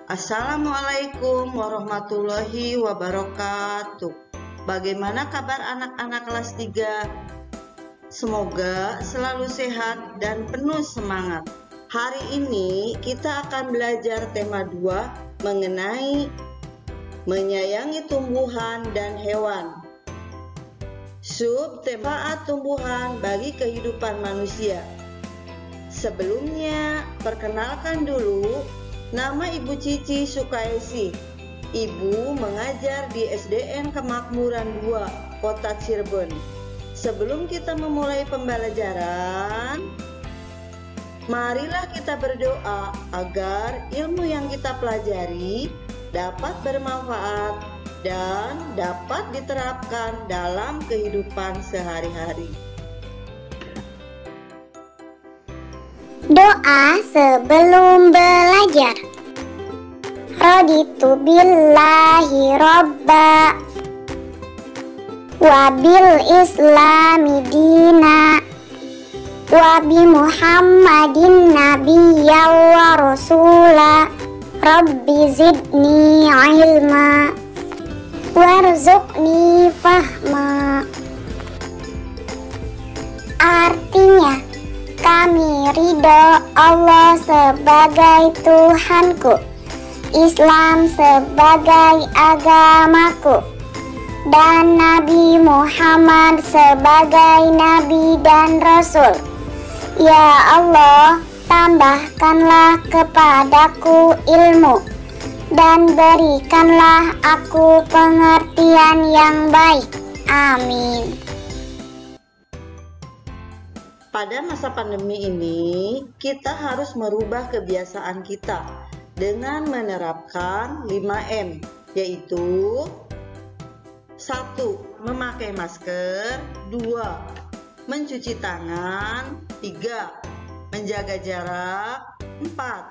Assalamualaikum warahmatullahi wabarakatuh. Bagaimana kabar anak-anak kelas 3? Semoga selalu sehat dan penuh semangat. Hari ini kita akan belajar tema 2 mengenai menyayangi tumbuhan dan hewan. Subtema tumbuhan bagi kehidupan manusia. Sebelumnya, perkenalkan dulu, nama Ibu Cici Sukaisi. Ibu mengajar di SDN Kemakmuran 2, Kota Cirebon. Sebelum kita memulai pembelajaran, marilah kita berdoa agar ilmu yang kita pelajari dapat bermanfaat dan dapat diterapkan dalam kehidupan sehari-hari. Doa sebelum belajar. Raditu billahi robba wa bil islami dina wa bi muhammadin nabiyya wa rasula rabbi zidni ilma warzuqni fahma. Artinya, kami ridho Allah sebagai Tuhanku, Islam sebagai agamaku, dan Nabi Muhammad sebagai Nabi dan Rasul. Ya Allah, tambahkanlah kepadaku ilmu dan berikanlah aku pengertian yang baik. Amin. Pada masa pandemi ini, kita harus merubah kebiasaan kita dengan menerapkan 5M, yaitu 1. Memakai masker, 2. Mencuci tangan, 3. Menjaga jarak, 4.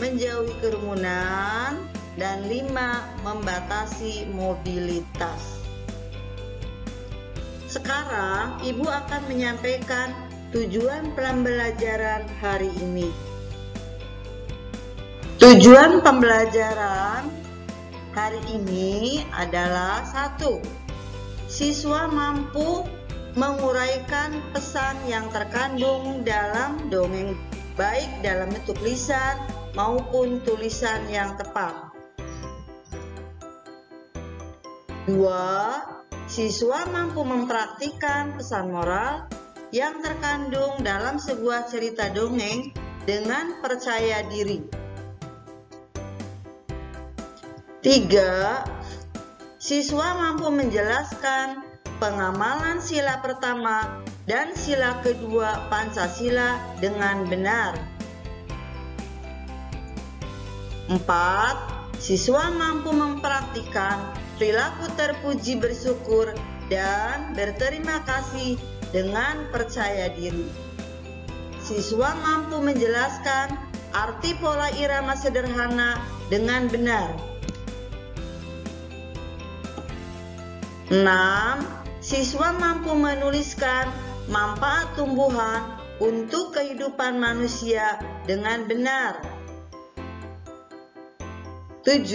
Menjauhi kerumunan, dan 5. Membatasi mobilitas. Sekarang, Ibu akan menyampaikan tujuan pembelajaran hari ini. Tujuan pembelajaran hari ini adalah 1. Siswa mampu menguraikan pesan yang terkandung dalam dongeng, baik dalam bentuk lisan maupun tulisan yang tepat. 2. Siswa mampu mempraktikkan pesan moral yang terkandung dalam sebuah cerita dongeng dengan percaya diri. 3. Siswa mampu menjelaskan pengamalan sila pertama dan sila kedua Pancasila dengan benar. 4. Siswa mampu mempraktikkan perilaku terpuji bersyukur dan berterima kasih dengan percaya diri. Siswa mampu menjelaskan arti pola irama sederhana dengan benar. 6. Siswa mampu menuliskan manfaat tumbuhan untuk kehidupan manusia dengan benar. 7.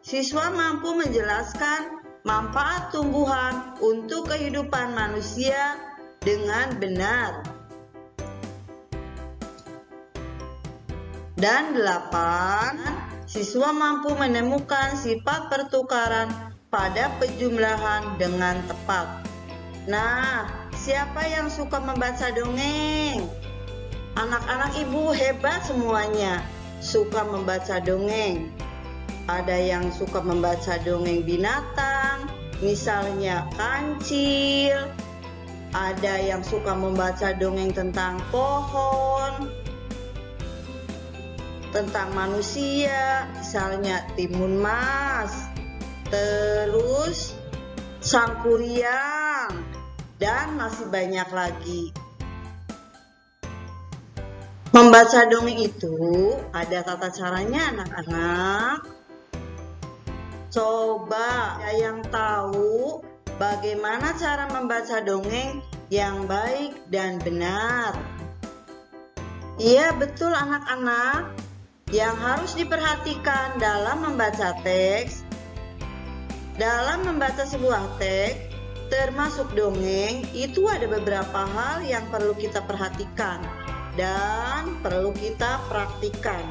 Siswa mampu menjelaskan manfaat tumbuhan untuk kehidupan manusia dengan benar. Dan 8. Siswa mampu menemukan sifat pertukaran pada penjumlahan dengan tepat. Nah, siapa yang suka membaca dongeng? Anak-anak Ibu hebat semuanya, suka membaca dongeng. Ada yang suka membaca dongeng binatang, misalnya kancil. Ada yang suka membaca dongeng tentang pohon, tentang manusia, misalnya Timun Mas, terus Sang Kuryang, dan masih banyak lagi. Membaca dongeng itu ada tata caranya anak-anak. Coba yang tahu bagaimana cara membaca dongeng yang baik dan benar. Iya betul anak-anak. Yang harus diperhatikan dalam membaca teks. Dalam membaca sebuah teks, termasuk dongeng, itu ada beberapa hal yang perlu kita perhatikan dan perlu kita praktikkan.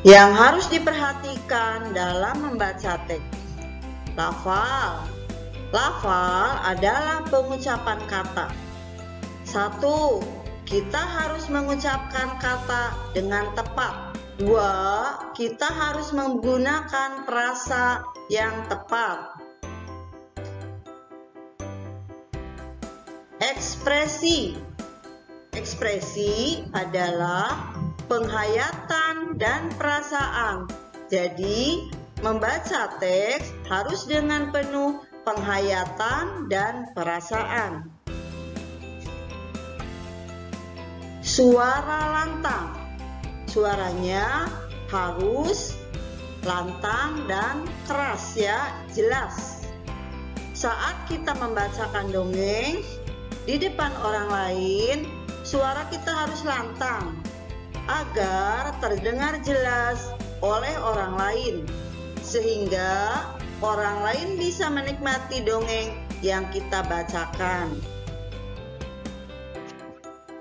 Yang harus diperhatikan dalam membaca teks. Lafal. Lafal adalah pengucapan kata. 1. Kita harus mengucapkan kata dengan tepat. 2. Kita harus menggunakan frasa yang tepat. Ekspresi. Ekspresi adalah penghayatan dan perasaan. Jadi, membaca teks harus dengan penuh penghayatan dan perasaan. Suara lantang. Suaranya harus lantang dan keras ya, jelas. Saat kita membacakan dongeng di depan orang lain, suara kita harus lantang agar terdengar jelas oleh orang lain, sehingga orang lain bisa menikmati dongeng yang kita bacakan.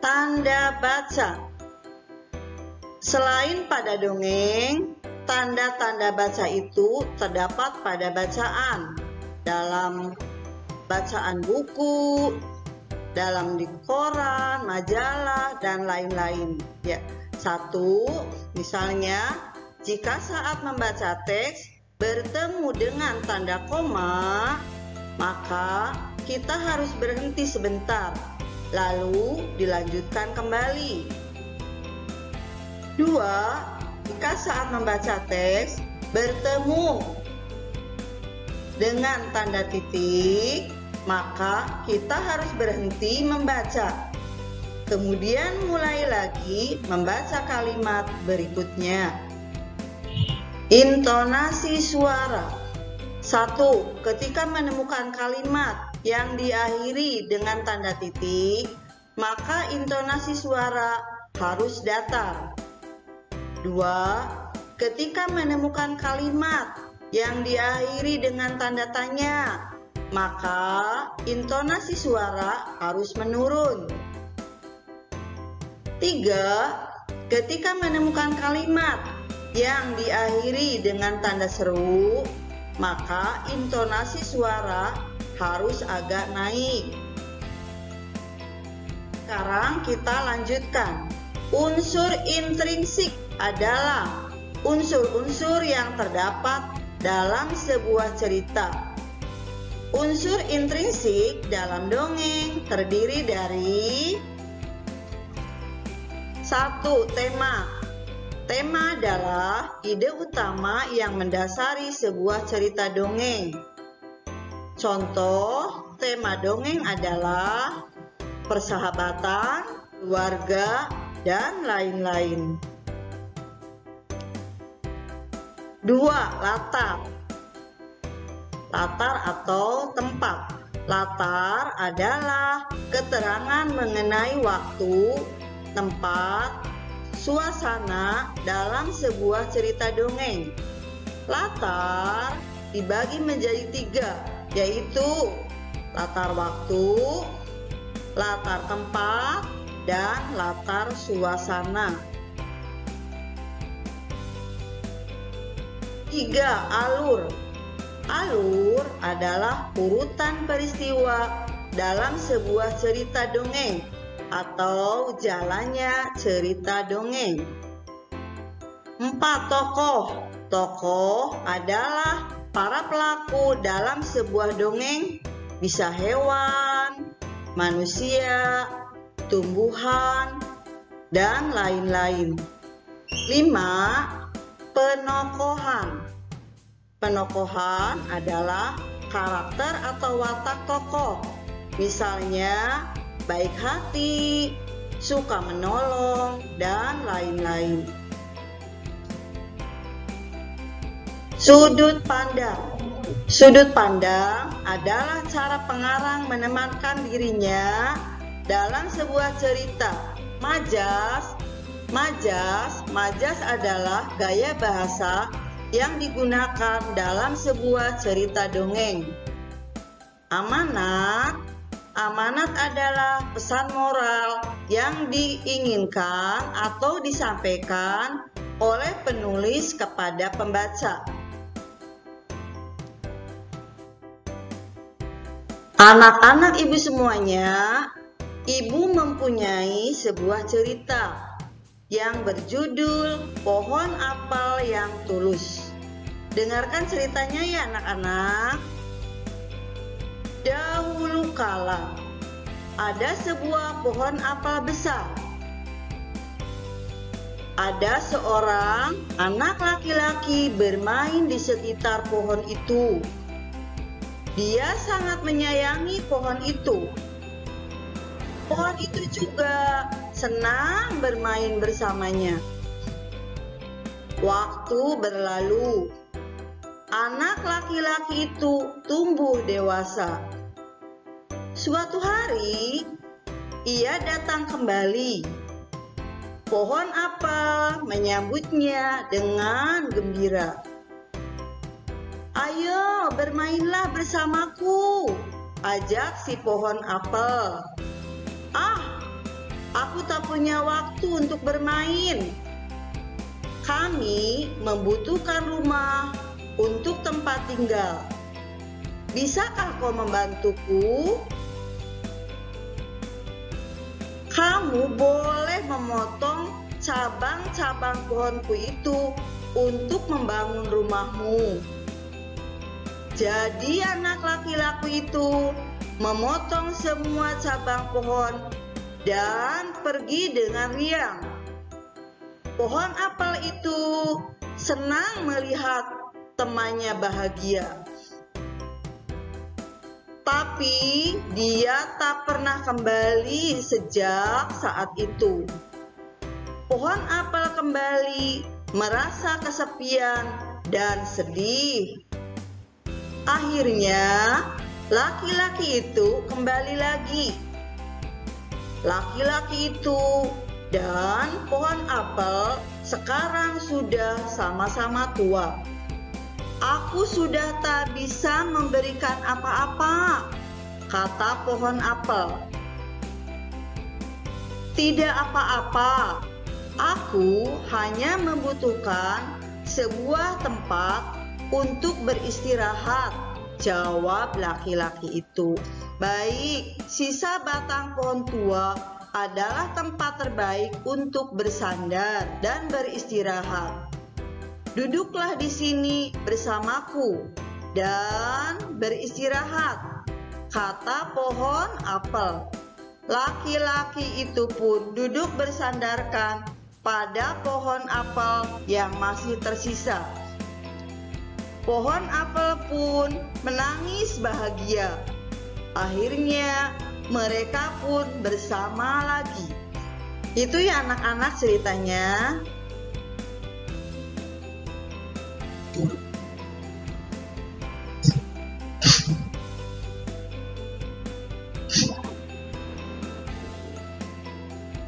Tanda baca. Selain pada dongeng, tanda-tanda baca itu terdapat pada bacaan, dalam bacaan buku, dalam di koran, majalah, dan lain-lain. Ya, 1. Misalnya, jika saat membaca teks bertemu dengan tanda koma, maka kita harus berhenti sebentar, lalu dilanjutkan kembali. 2. Jika saat membaca teks bertemu dengan tanda titik, maka kita harus berhenti membaca. Kemudian mulai lagi membaca kalimat berikutnya. Intonasi suara. 1. Ketika menemukan kalimat yang diakhiri dengan tanda titik, maka intonasi suara harus datar. 2. Ketika menemukan kalimat yang diakhiri dengan tanda tanya, maka intonasi suara harus menurun. 3. Ketika menemukan kalimat yang diakhiri dengan tanda seru, maka intonasi suara harus agak naik. Sekarang kita lanjutkan. Unsur intrinsik adalah unsur-unsur yang terdapat dalam sebuah cerita. Unsur intrinsik dalam dongeng terdiri dari 1. Tema. Tema adalah ide utama yang mendasari sebuah cerita dongeng. Contoh tema dongeng adalah persahabatan, keluarga, dan lain-lain. 2. Latar. Latar atau tempat. Latar adalah keterangan mengenai waktu, tempat, suasana dalam sebuah cerita dongeng. Latar dibagi menjadi 3, yaitu latar waktu, latar tempat, dan latar suasana. 3. Alur. Alur adalah urutan peristiwa dalam sebuah cerita dongeng atau jalannya cerita dongeng. 4. Tokoh. Tokoh adalah para pelaku dalam sebuah dongeng, bisa hewan, manusia, tumbuhan, dan lain-lain. 5. Penokohan. Penokohan adalah karakter atau watak tokoh, misalnya baik hati, suka menolong, dan lain-lain. Sudut pandang. Sudut pandang adalah cara pengarang menemankan dirinya dalam sebuah cerita, majas, Majas adalah gaya bahasa yang digunakan dalam sebuah cerita dongeng. Amanat adalah pesan moral yang diinginkan atau disampaikan oleh penulis kepada pembaca. Anak-anak ibu semuanya, ibu mempunyai sebuah cerita yang berjudul Pohon Apel yang Tulus. Dengarkan ceritanya ya anak-anak. Dahulu kala, ada sebuah pohon apel besar. Ada seorang anak laki-laki bermain di sekitar pohon itu. Dia sangat menyayangi pohon itu. Pohon itu juga senang bermain bersamanya. Waktu berlalu, anak laki-laki itu tumbuh dewasa. Suatu hari, ia datang kembali. Pohon apel menyambutnya dengan gembira. "Ayo, bermainlah bersamaku," ajak si pohon apel. "Ah, aku tak punya waktu untuk bermain. Kami membutuhkan rumah untuk tempat tinggal. Bisakah kau membantuku? Kamu boleh memotong cabang-cabang pohonku itu untuk membangun rumahmu." Jadi anak laki-laki itu memotong semua cabang pohon dan pergi dengan riang. Pohon apel itu senang melihat temannya bahagia. Tapi dia tak pernah kembali sejak saat itu. Pohon apel kembali merasa kesepian dan sedih. Akhirnya, laki-laki itu kembali lagi. Laki-laki itu dan pohon apel sekarang sudah sama-sama tua. "Aku sudah tak bisa memberikan apa-apa," kata pohon apel. "Tidak apa-apa, aku hanya membutuhkan sebuah tempat untuk beristirahat," jawab laki-laki itu. "Baik, sisa batang pohon tua adalah tempat terbaik untuk bersandar dan beristirahat. Duduklah di sini bersamaku dan beristirahat," kata pohon apel. Laki-laki itu pun duduk bersandarkan pada pohon apel yang masih tersisa. Pohon apel pun menangis bahagia. Akhirnya mereka pun bersama lagi. Itu ya anak-anak ceritanya.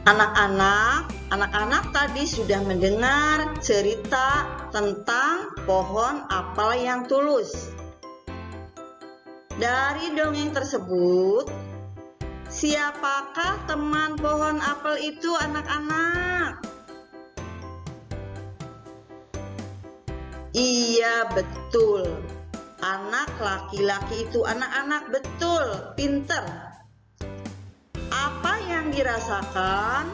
Anak-anak tadi sudah mendengar cerita tentang pohon apel yang tulus. Dari dongeng tersebut, siapakah teman pohon apel itu anak-anak? Iya, betul. Anak laki-laki itu anak-anak betul, pinter. Apa yang dirasakan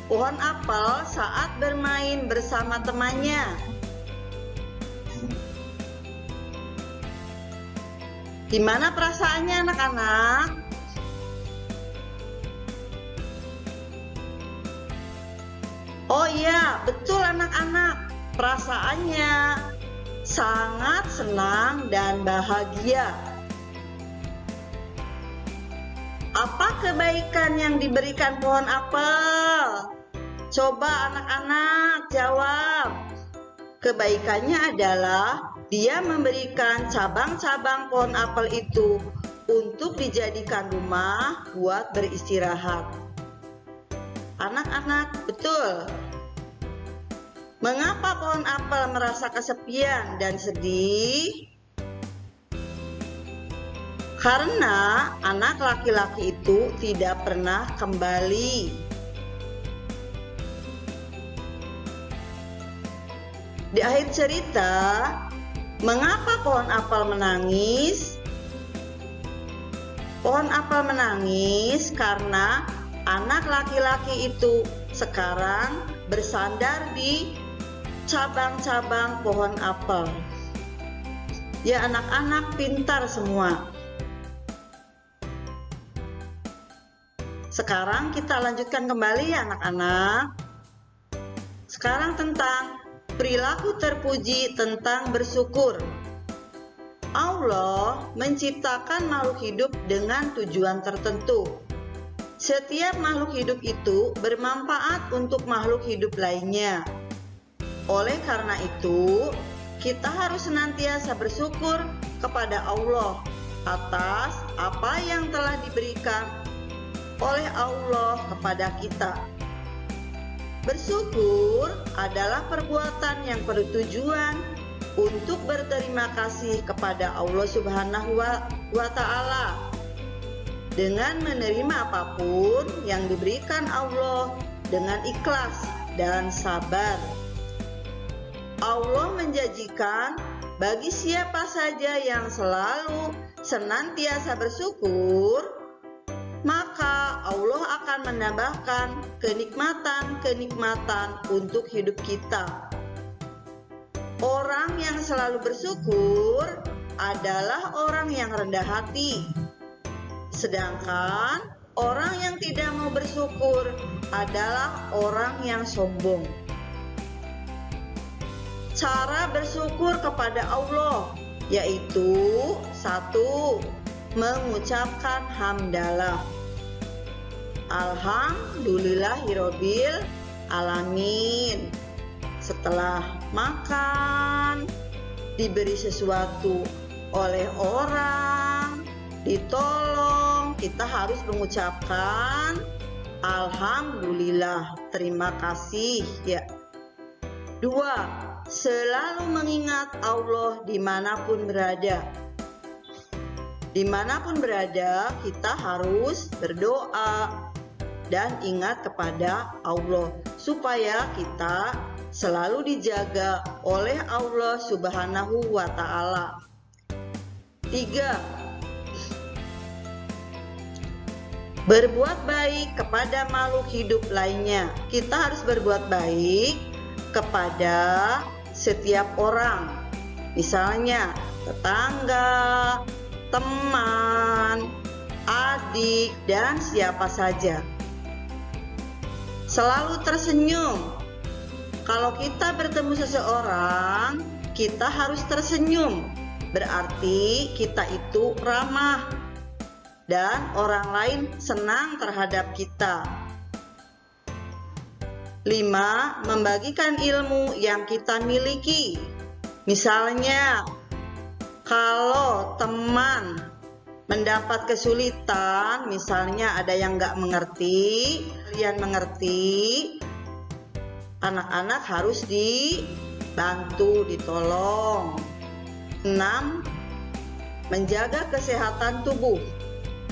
pohon apel saat bermain bersama temannya? Gimana perasaannya anak-anak? Oh iya, betul anak-anak. Perasaannya sangat senang dan bahagia. Apa kebaikan yang diberikan pohon apel? Coba anak-anak jawab. Kebaikannya adalah dia memberikan cabang-cabang pohon apel itu untuk dijadikan rumah buat beristirahat. Anak-anak, betul. Mengapa pohon apel merasa kesepian dan sedih? Karena anak laki-laki itu tidak pernah kembali. Di akhir cerita, mengapa pohon apel menangis? Pohon apel menangis karena anak laki-laki itu sekarang bersandar di cabang-cabang pohon apel. Ya, anak-anak pintar semua. Sekarang kita lanjutkan kembali ya anak-anak. Sekarang tentang perilaku terpuji tentang bersyukur. Allah menciptakan makhluk hidup dengan tujuan tertentu. Setiap makhluk hidup itu bermanfaat untuk makhluk hidup lainnya. Oleh karena itu, kita harus senantiasa bersyukur kepada Allah atas apa yang telah diberikan oleh Allah kepada kita. Bersyukur adalah perbuatan yang bertujuan untuk berterima kasih kepada Allah Subhanahu wa Ta'ala dengan menerima apapun yang diberikan Allah dengan ikhlas dan sabar. Allah menjanjikan bagi siapa saja yang selalu senantiasa bersyukur, maka Allah akan menambahkan kenikmatan-kenikmatan untuk hidup kita. Orang yang selalu bersyukur adalah orang yang rendah hati. Sedangkan orang yang tidak mau bersyukur adalah orang yang sombong. Cara bersyukur kepada Allah yaitu 1. Mengucapkan hamdalah. Alhamdulillahirabbil alamin. Setelah makan, diberi sesuatu oleh orang, ditolong, kita harus mengucapkan alhamdulillah, terima kasih ya. 2. Selalu mengingat Allah dimanapun berada. Dimanapun berada, kita harus berdoa dan ingat kepada Allah supaya kita selalu dijaga oleh Allah Subhanahu wa Ta'ala. 3. Berbuat baik kepada makhluk hidup lainnya. Kita harus berbuat baik kepada setiap orang, misalnya tetangga, teman, adik, dan siapa saja. Selalu tersenyum. Kalau kita bertemu seseorang, kita harus tersenyum. Berarti kita itu ramah dan orang lain senang terhadap kita. 5. Membagikan ilmu yang kita miliki. Misalnya, kalau teman mendapat kesulitan, misalnya ada yang nggak mengerti, kalian mengerti, anak-anak harus dibantu, ditolong. 6. Menjaga kesehatan tubuh.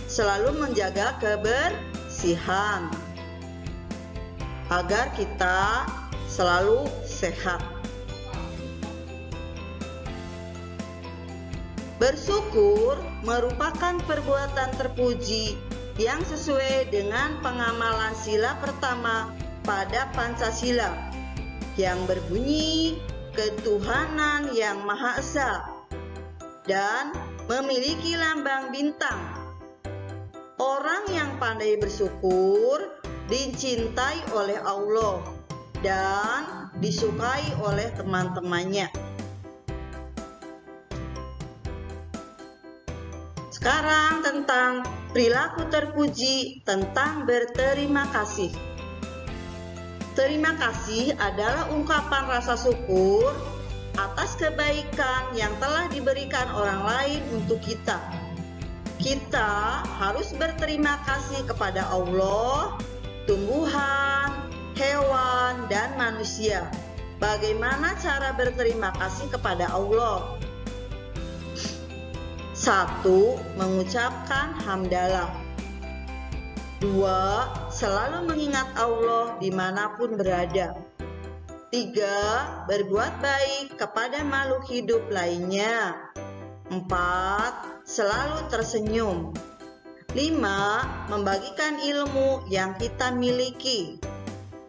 Selalu menjaga kebersihan agar kita selalu sehat. Bersyukur merupakan perbuatan terpuji yang sesuai dengan pengamalan sila pertama pada Pancasila yang berbunyi ketuhanan yang Maha Esa dan memiliki lambang bintang. Orang yang pandai bersyukur dicintai oleh Allah dan disukai oleh teman-temannya. Sekarang tentang perilaku terpuji tentang berterima kasih. Terima kasih adalah ungkapan rasa syukur atas kebaikan yang telah diberikan orang lain untuk kita. Kita harus berterima kasih kepada Allah, tumbuhan, hewan, dan manusia. Bagaimana cara berterima kasih kepada Allah? 1. Mengucapkan hamdalah. 2. Selalu mengingat Allah dimanapun berada. 3. Berbuat baik kepada makhluk hidup lainnya. 4. Selalu tersenyum. 5. Membagikan ilmu yang kita miliki.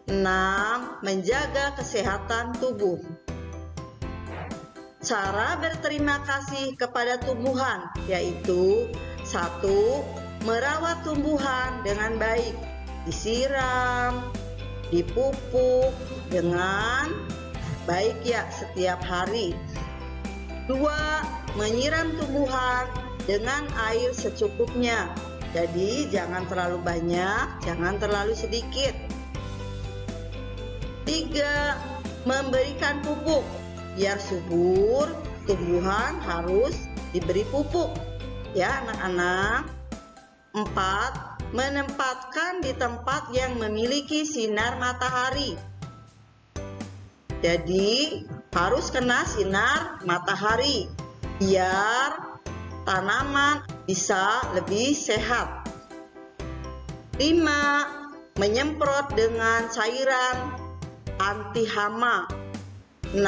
6. Menjaga kesehatan tubuh. Cara berterima kasih kepada tumbuhan yaitu 1. Merawat tumbuhan dengan baik, disiram, dipupuk dengan baik ya setiap hari. 2. Menyiram tumbuhan dengan air secukupnya. Jadi jangan terlalu banyak, jangan terlalu sedikit. 3. Memberikan pupuk. Biar subur, tumbuhan harus diberi pupuk. Ya anak-anak. 4. Menempatkan di tempat yang memiliki sinar matahari. Jadi harus kena sinar matahari biar tanaman bisa lebih sehat. 5. Menyemprot dengan cairan anti hama. 6.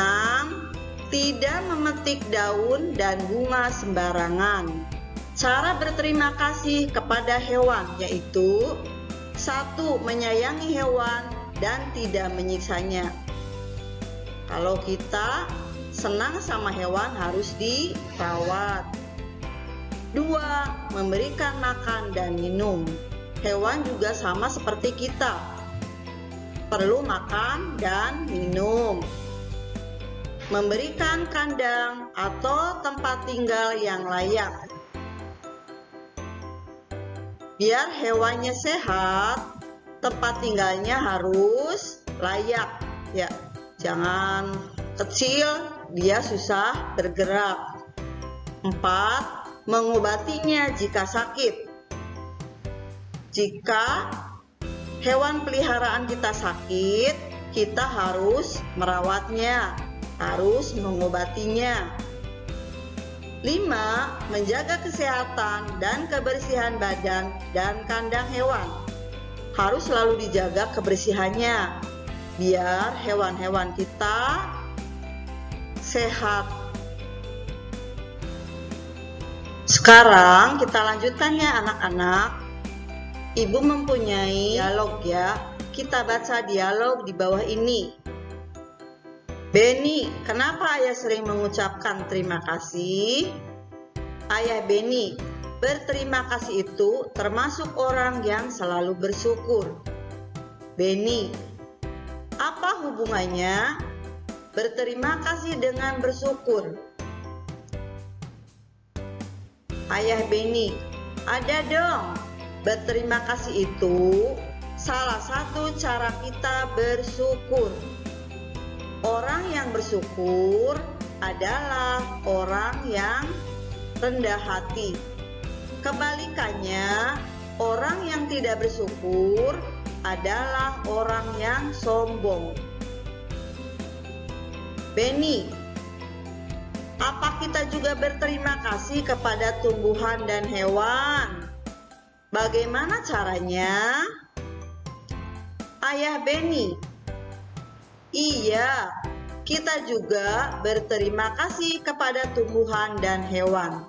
Tidak memetik daun dan bunga sembarangan. Cara berterima kasih kepada hewan yaitu 1. Menyayangi hewan dan tidak menyiksanya. Kalau kita senang sama hewan harus dirawat. 2. Memberikan makan dan minum. Hewan juga sama seperti kita, perlu makan dan minum. Memberikan kandang atau tempat tinggal yang layak. Biar hewannya sehat, tempat tinggalnya harus layak ya. Jangan kecil, dia susah bergerak. 4. Mengobatinya jika sakit. Jika hewan peliharaan kita sakit, kita harus merawatnya, harus mengobatinya. 5. Menjaga kesehatan dan kebersihan badan dan kandang hewan. Harus selalu dijaga kebersihannya, biar hewan-hewan kita sehat. Sekarang kita lanjutkan ya anak-anak. Ibu mempunyai dialog ya. Kita baca dialog di bawah ini. Beni, kenapa ayah sering mengucapkan terima kasih? Ayah Beni, berterima kasih itu termasuk orang yang selalu bersyukur. Beni, apa hubungannya berterima kasih dengan bersyukur? Ayah Beni, ada dong. Berterima kasih itu salah satu cara kita bersyukur. Orang yang bersyukur adalah orang yang rendah hati. Kebalikannya, orang yang tidak bersyukur adalah orang yang sombong. Beni, apa kita juga berterima kasih kepada tumbuhan dan hewan? Bagaimana caranya? Ayah Beni, iya, kita juga berterima kasih kepada tumbuhan dan hewan.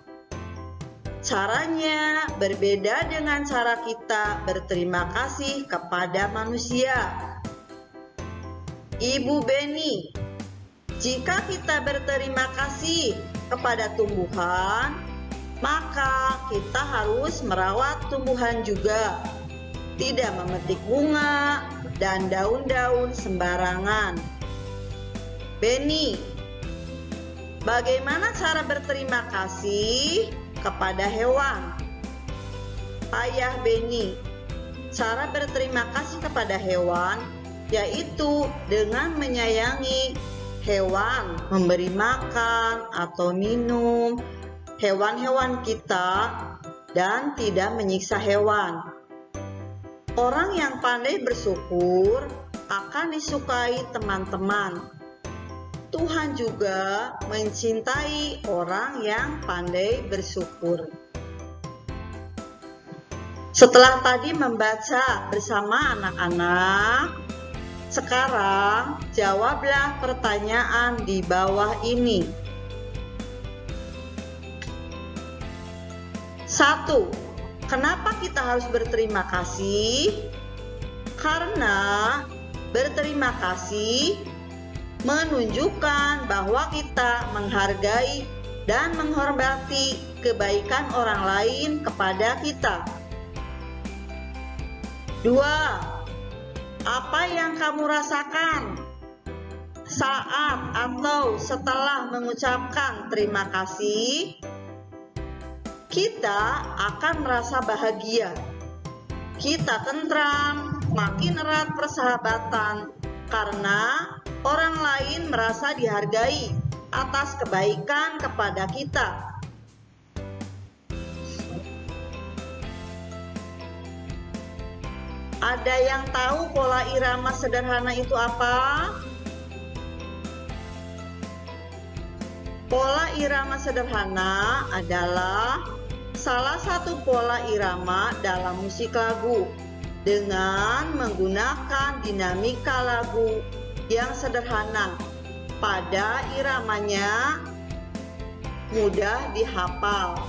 Caranya berbeda dengan cara kita berterima kasih kepada manusia. Ibu Beni, jika kita berterima kasih kepada tumbuhan, maka kita harus merawat tumbuhan juga. Tidak memetik bunga dan daun-daun sembarangan. Beni, bagaimana cara berterima kasih kepada hewan? Ayah Beni, cara berterima kasih kepada hewan yaitu dengan menyayangi hewan, memberi makan atau minum hewan-hewan kita dan tidak menyiksa hewan. Orang yang pandai bersyukur akan disukai teman-teman. Tuhan juga mencintai orang yang pandai bersyukur. Setelah tadi membaca bersama anak-anak, sekarang jawablah pertanyaan di bawah ini. 1. Kenapa kita harus berterima kasih? Karena berterima kasih menunjukkan bahwa kita menghargai dan menghormati kebaikan orang lain kepada kita. 2. Apa yang kamu rasakan saat atau setelah mengucapkan terima kasih? Kita akan merasa bahagia. Kita tentram, makin erat persahabatan karena orang lain merasa dihargai atas kebaikan kepada kita. Ada yang tahu pola irama sederhana itu apa? Pola irama sederhana adalah salah satu pola irama dalam musik lagu dengan menggunakan dinamika lagu yang sederhana. Pada iramanya mudah dihafal.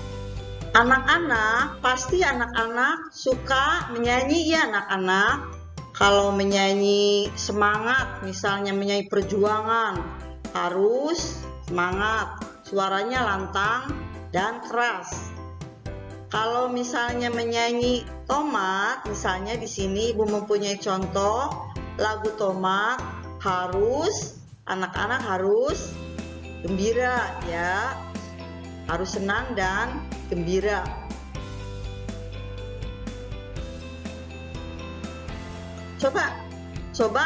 Anak-anak, pasti anak-anak suka menyanyi ya anak-anak. Kalau menyanyi semangat, misalnya menyanyi perjuangan, harus semangat, suaranya lantang dan keras. Kalau misalnya menyanyi tomat, misalnya di sini Ibu mempunyai contoh lagu tomat, anak-anak harus gembira ya, harus senang dan gembira. Coba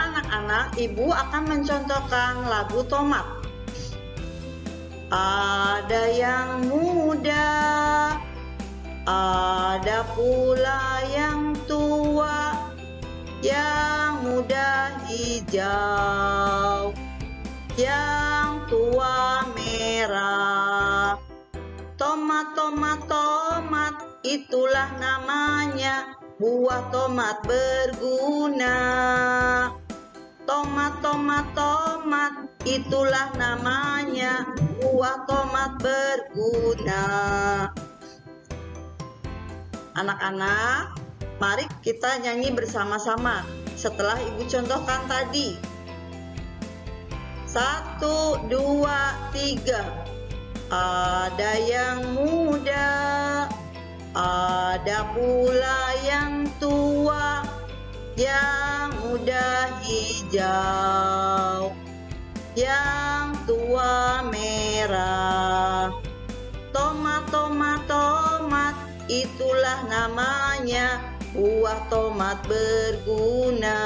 anak-anak, Ibu akan mencontohkan lagu tomat. Ada yang muda, ada pula yang tua, yang muda hijau, yang tua merah. Tomat, tomat, tomat, itulah namanya, buah tomat berguna. Tomat, tomat, tomat, itulah namanya, buah tomat berguna. Anak-anak, mari kita nyanyi bersama-sama setelah Ibu contohkan tadi. 1, 2, 3. Ada yang muda, ada pula yang tua, yang muda hijau, yang tua merah. Tomat, tomat, tomat, itulah namanya, buah tomat berguna.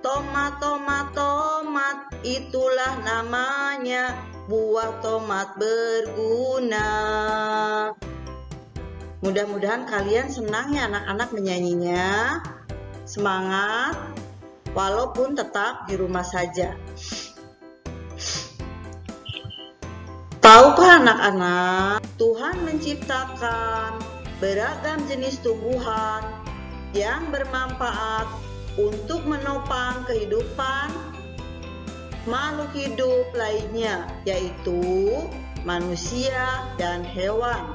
Tomat, tomat, tomat, itulah namanya, buah tomat berguna. Mudah-mudahan kalian senang ya anak-anak menyanyinya. Semangat, walaupun tetap di rumah saja. Tahukah anak-anak, Tuhan menciptakan beragam jenis tumbuhan yang bermanfaat untuk menopang kehidupan makhluk hidup lainnya, yaitu manusia dan hewan.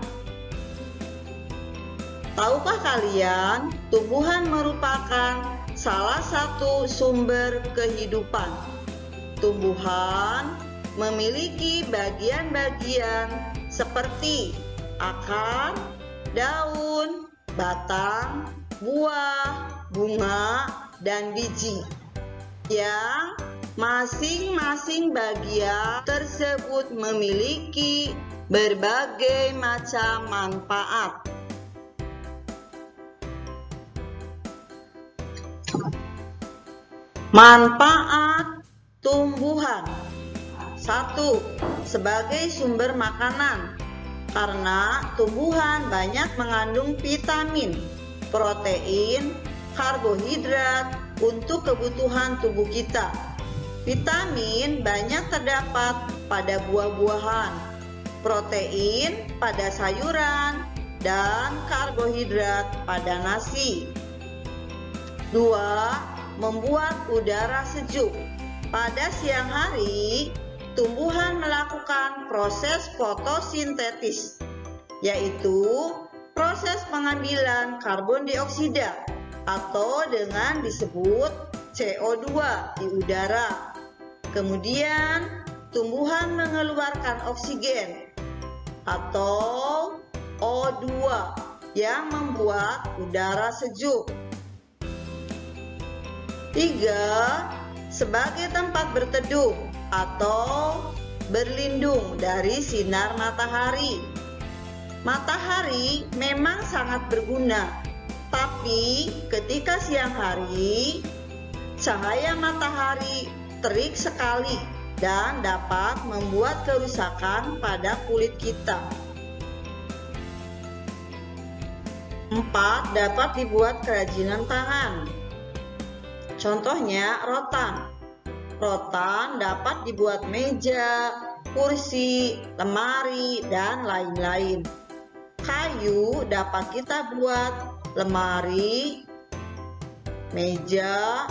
Tahukah kalian, tumbuhan merupakan salah satu sumber kehidupan. Tumbuhan memiliki bagian-bagian seperti akar, daun, batang, buah, bunga, dan biji, yang masing-masing bagian tersebut memiliki berbagai macam manfaat. Manfaat tumbuhan. 1. Sebagai sumber makanan. Karena tumbuhan banyak mengandung vitamin, protein, karbohidrat untuk kebutuhan tubuh kita. Vitamin banyak terdapat pada buah-buahan, protein pada sayuran, dan karbohidrat pada nasi. 2. Membuat udara sejuk. Pada siang hari, tumbuhan melakukan proses fotosintesis, yaitu proses pengambilan karbon dioksida atau dengan disebut CO2 di udara. Kemudian, tumbuhan mengeluarkan oksigen atau O2 yang membuat udara sejuk. 3. Sebagai tempat berteduh atau berlindung dari sinar matahari. Matahari memang sangat berguna, tapi ketika siang hari, cahaya matahari terik sekali dan dapat membuat kerusakan pada kulit kita. 4. Dapat dibuat kerajinan tangan. Contohnya rotan. Rotan dapat dibuat meja, kursi, lemari, dan lain-lain. Kayu dapat kita buat lemari, meja,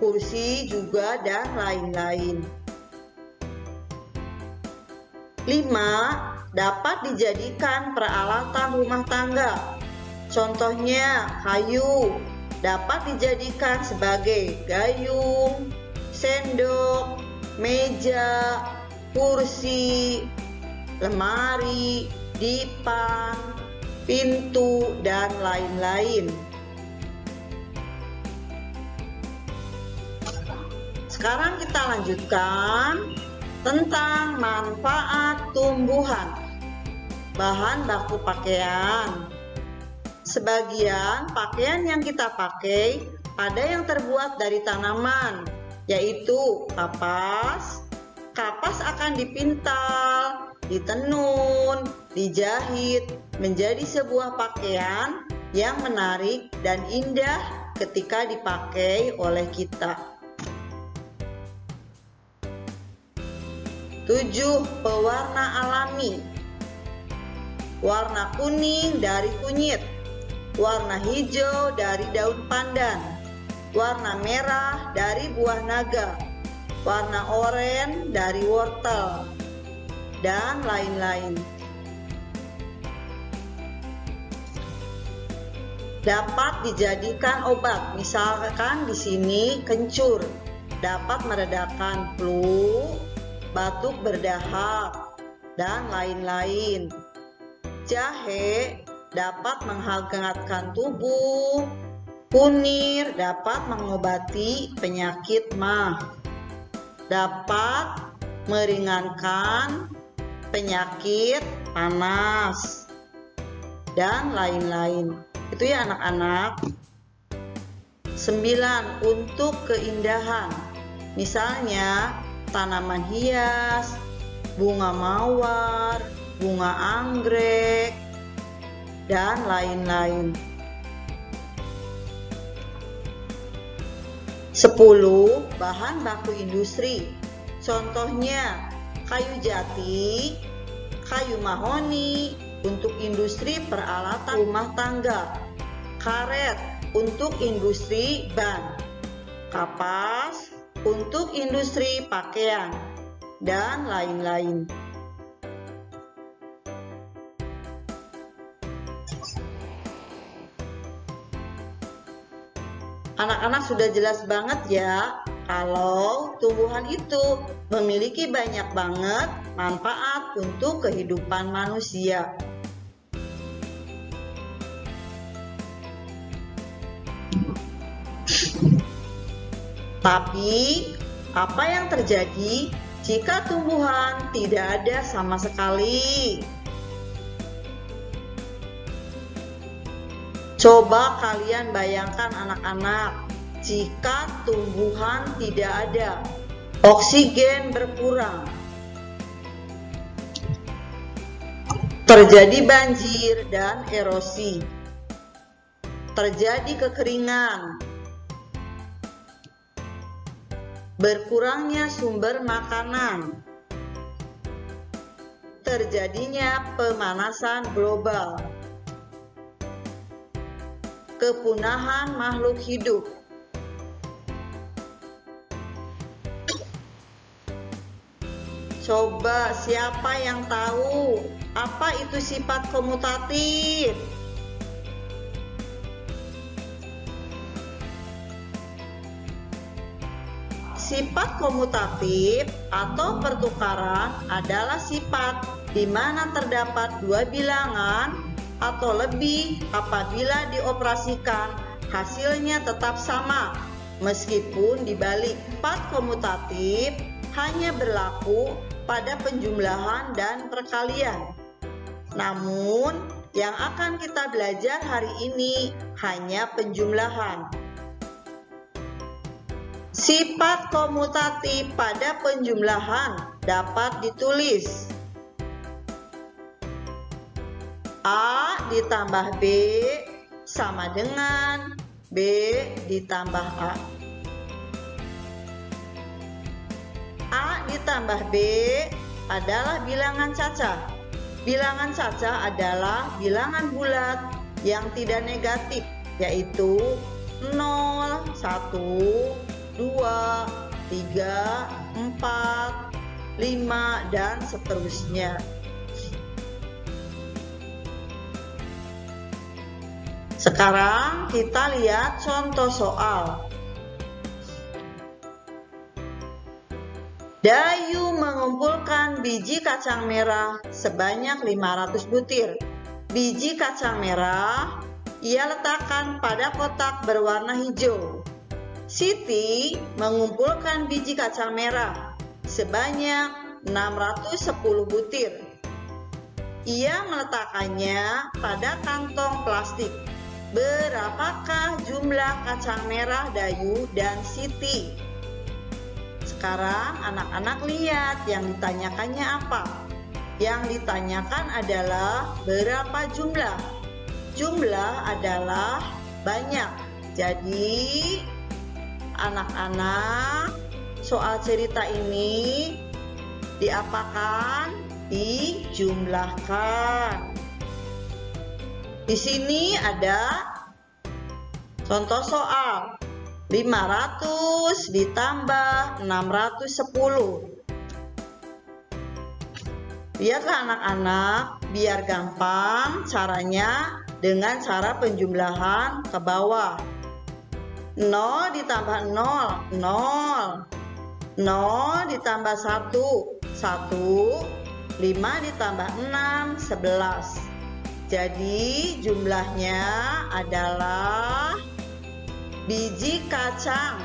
kursi juga, dan lain-lain. 5. Dapat dijadikan peralatan rumah tangga. Contohnya kayu dapat dijadikan sebagai gayung, sendok, meja, kursi, lemari, dipan, pintu, dan lain-lain. Sekarang kita lanjutkan tentang manfaat tumbuhan. Bahan baku pakaian. Sebagian pakaian yang kita pakai ada yang terbuat dari tanaman, yaitu kapas. Kapas akan dipintal, ditenun, dijahit menjadi sebuah pakaian yang menarik dan indah ketika dipakai oleh kita. 7. Pewarna alami. Warna kuning dari kunyit, warna hijau dari daun pandan, warna merah dari buah naga, warna oranye dari wortel, dan lain-lain. Dapat dijadikan obat, misalkan di sini kencur, dapat meredakan flu, batuk berdahak, dan lain-lain. Jahe dapat menghangatkan tubuh, kunir dapat mengobati penyakit MAH, dapat meringankan penyakit panas, dan lain-lain. Itu ya anak-anak. 9. Untuk keindahan. Misalnya tanaman hias, bunga mawar, bunga anggrek, dan lain-lain. 10. Bahan baku industri. Contohnya kayu jati, kayu mahoni untuk industri peralatan rumah tangga, karet untuk industri ban, kapas untuk industri pakaian, dan lain-lain. Anak-anak sudah jelas banget ya kalau tumbuhan itu memiliki banyak banget manfaat untuk kehidupan manusia. Tapi apa yang terjadi jika tumbuhan tidak ada sama sekali? Coba kalian bayangkan anak-anak, jika tumbuhan tidak ada, oksigen berkurang, terjadi banjir dan erosi, terjadi kekeringan, berkurangnya sumber makanan, terjadinya pemanasan global, kepunahan makhluk hidup. Coba siapa yang tahu apa itu sifat komutatif? Sifat komutatif atau pertukaran adalah sifat di mana terdapat dua bilangan atau lebih apabila dioperasikan hasilnya tetap sama, meskipun dibalik sifat komutatif hanya berlaku pada penjumlahan dan perkalian. Namun, yang akan kita belajar hari ini hanya penjumlahan. Sifat komutatif pada penjumlahan dapat ditulis A ditambah B sama dengan B ditambah A. A ditambah B adalah bilangan cacah. Bilangan cacah adalah bilangan bulat yang tidak negatif, yaitu 0, 1, 2, 3, 4, 5, dan seterusnya. Sekarang kita lihat contoh soal. Dayu mengumpulkan biji kacang merah sebanyak 500 butir. Biji kacang merah ia letakkan pada kotak berwarna hijau. Siti mengumpulkan biji kacang merah sebanyak 610 butir. Ia meletakkannya pada kantong plastik. Berapakah jumlah kacang merah Dayu dan Siti? Sekarang anak-anak lihat yang ditanyakannya apa. Yang ditanyakan adalah berapa jumlah. Jumlah adalah banyak. Jadi anak-anak, soal cerita ini diapakan? Dijumlahkan. Di sini ada contoh soal 500 ditambah 610. Lihatlah anak-anak, biar gampang caranya dengan cara penjumlahan ke bawah. 0 ditambah 0, 0. 0 ditambah 1, 1. 5 ditambah 6, 11. Jadi jumlahnya adalah biji kacang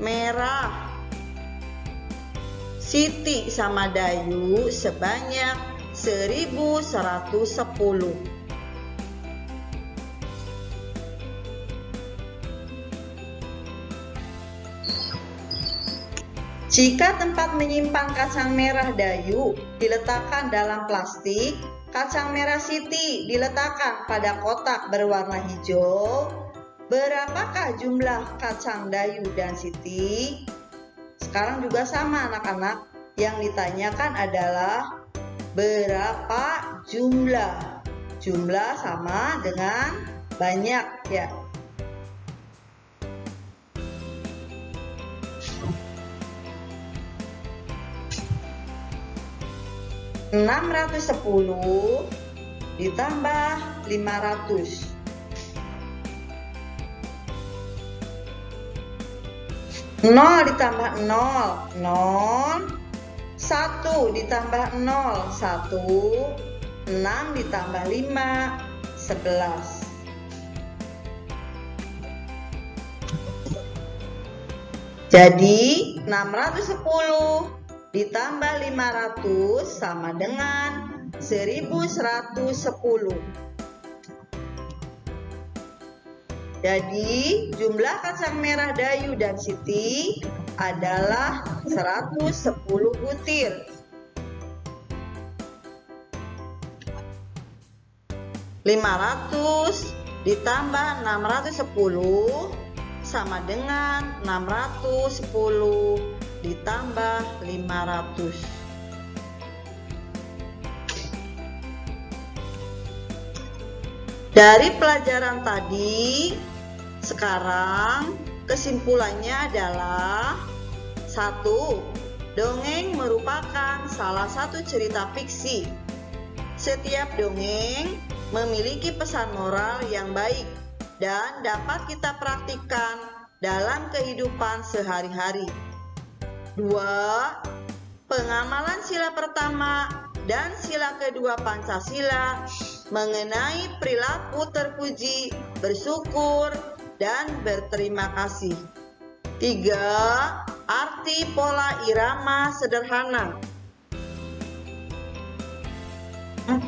merah Siti sama Dayu sebanyak 1110. Jika tempat menyimpan kacang merah Dayu diletakkan dalam plastik, kacang merah Siti diletakkan pada kotak berwarna hijau, berapakah jumlah kacang Dayu dan Siti? Sekarang juga sama anak-anak, yang ditanyakan adalah berapa jumlah. Jumlah sama dengan banyak ya. (610) ditambah 500. 0 ditambah 0, 0. 1 ditambah 0, 1. 6 ditambah 5, 11. Jadi 610 ditambah 500 sama dengan 1110. Jadi jumlah kacang merah Dayu dan Siti adalah 110 butir. 500 ditambah 610 sama dengan 610 ditambah 500. Dari pelajaran tadi, sekarang kesimpulannya adalah 1. Dongeng merupakan salah satu cerita fiksi. Setiap dongeng memiliki pesan moral yang baik dan dapat kita praktikkan dalam kehidupan sehari-hari. 2. Pengamalan sila pertama dan sila kedua Pancasila mengenai perilaku terpuji, bersyukur, dan berterima kasih. 3. Arti pola irama sederhana. 4.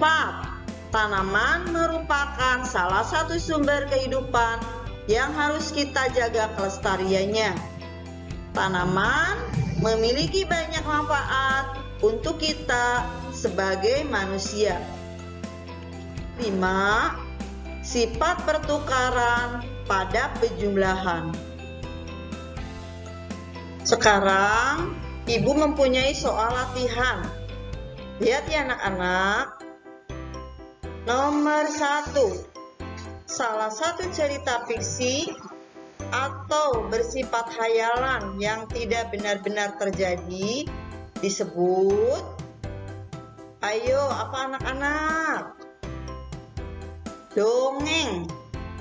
Tanaman merupakan salah satu sumber kehidupan yang harus kita jaga kelestariannya. Tanaman memiliki banyak manfaat untuk kita sebagai manusia. 5. Sifat pertukaran pada penjumlahan. Sekarang, Ibu mempunyai soal latihan. Lihat ya anak-anak. Nomor 1. Salah satu cerita fiksi atau bersifat khayalan yang tidak benar-benar terjadi disebut. Ayo, apa anak-anak? Dongeng.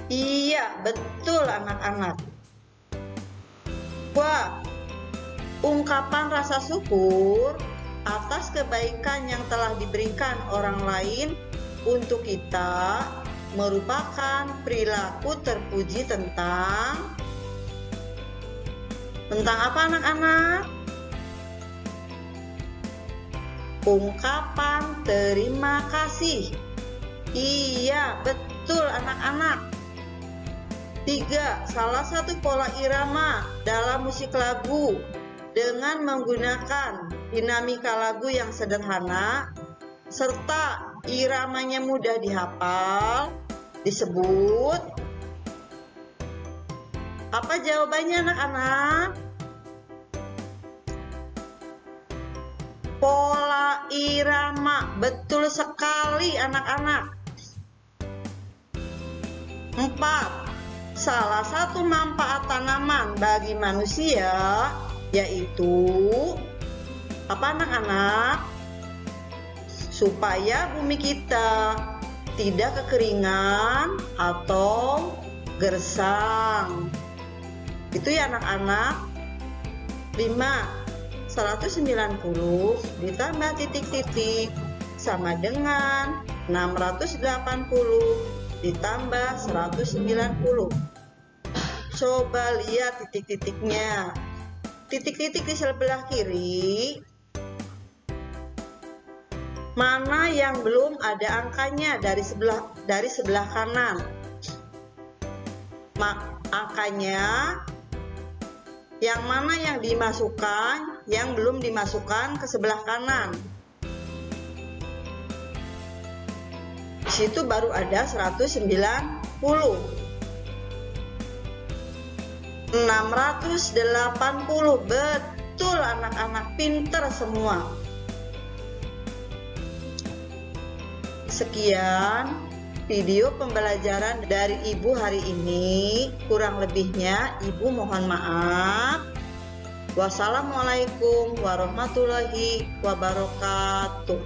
Iya, betul anak-anak. Wah, ungkapan rasa syukur atas kebaikan yang telah diberikan orang lain untuk kita merupakan perilaku terpuji tentang apa anak-anak? Ungkapan terima kasih. Iya, betul anak-anak. 3. Salah satu pola irama dalam musik lagu dengan menggunakan dinamika lagu yang sederhana serta iramanya mudah dihafal disebut. Apa jawabannya anak-anak? Pola irama. Betul sekali anak-anak. 4. Salah satu manfaat tanaman bagi manusia yaitu apa anak-anak? Supaya bumi kita tidak kekeringan atau gersang. Itu ya anak-anak. 5. 190 ditambah titik-titik sama dengan 680 ditambah 190. Coba lihat titik-titiknya. Titik-titik di sebelah kiri, mana yang belum ada angkanya dari sebelah kanan? Angkanya yang mana yang dimasukkan, yang belum dimasukkan ke sebelah kanan? Di situ baru ada 190. 680. Betul anak-anak, pinter semua. Sekian video pembelajaran dari Ibu hari ini. Kurang lebihnya Ibu mohon maaf. Wassalamualaikum warahmatullahi wabarakatuh.